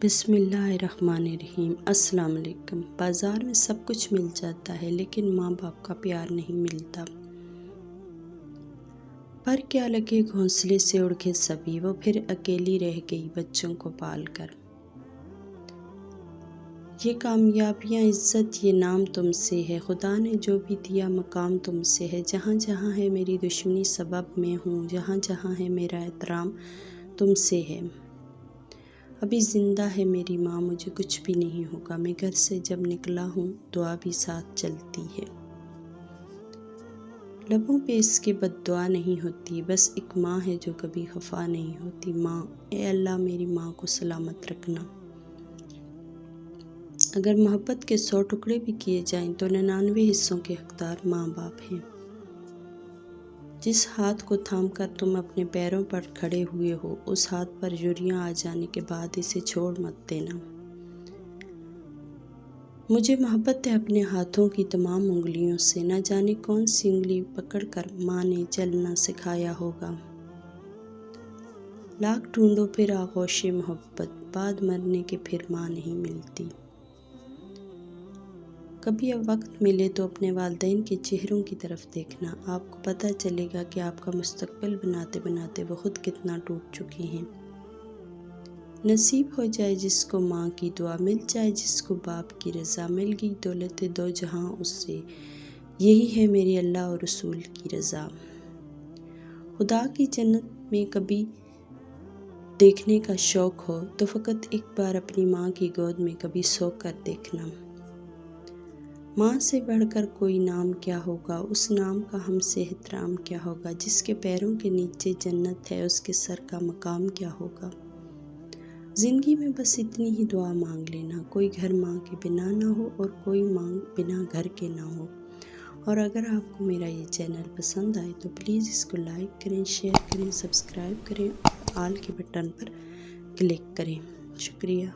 بسم اللہ الرحمن الرحیم۔ السلام علیکم۔ بازار میں سب کچھ مل جاتا ہے لیکن ماں باپ کا پیار نہیں ملتا۔ پر کیا لگے گھونسلے سے اڑ کے سبھی، وہ پھر اکیلی رہ گئی بچوں کو پال کر۔ یہ کامیابیاں عزت یہ نام تم سے ہے، خدا نے جو بھی دیا مقام تم سے ہے۔ جہاں جہاں ہے میری دشمنی سبب میں ہوں، جہاں جہاں ہے میرا احترام تم سے ہے۔ ابھی زندہ ہے میری ماں، مجھے کچھ بھی نہیں ہوگا، میں گھر سے جب نکلا ہوں دعا بھی ساتھ چلتی ہے۔ لبوں پہ اس کے بد دعا نہیں ہوتی، بس ایک ماں ہے جو کبھی خفا نہیں ہوتی۔ ماں، اے اللہ میری ماں کو سلامت رکھنا۔ اگر محبت کے 100 ٹکڑے بھی کیے جائیں تو 99 حصوں کے حقدار ماں باپ ہیں۔ جس ہاتھ کو تھام کر تم اپنے پیروں پر کھڑے ہوئے ہو، اس ہاتھ پر جھریاں آ جانے کے بعد اسے چھوڑ مت دینا۔ مجھے محبت ہے اپنے ہاتھوں کی تمام انگلیوں سے، نہ جانے کون سی انگلی پکڑ کر ماں نے چلنا سکھایا ہوگا۔ لاکھ ڈھونڈو پھر آغوش محبت، بعد مرنے کے پھر ماں نہیں ملتی۔ کبھی اب وقت ملے تو اپنے والدین کے چہروں کی طرف دیکھنا، آپ کو پتہ چلے گا کہ آپ کا مستقبل بناتے بناتے وہ خود کتنا ٹوٹ چکے ہیں۔ نصیب ہو جائے جس کو ماں کی دعا، مل جائے جس کو باپ کی رضا، مل گئی دولت دو جہاں اس سے، یہی ہے میرے اللہ اور رسول کی رضا۔ خدا کی جنت میں کبھی دیکھنے کا شوق ہو تو فقط ایک بار اپنی ماں کی گود میں کبھی سو کر دیکھنا۔ ماں سے بڑھ کر کوئی نام کیا ہوگا، اس نام کا ہم سے احترام کیا ہوگا، جس کے پیروں کے نیچے جنت ہے اس کے سر کا مقام کیا ہوگا۔ زندگی میں بس اتنی ہی دعا مانگ لینا، کوئی گھر ماں کے بنا نہ ہو اور کوئی ماں بنا گھر کے نہ ہو۔ اور اگر آپ کو میرا یہ چینل پسند آئے تو پلیز اس کو لائک کریں، شیئر کریں، سبسکرائب کریں اور آل کے بٹن پر کلک کریں۔ شکریہ۔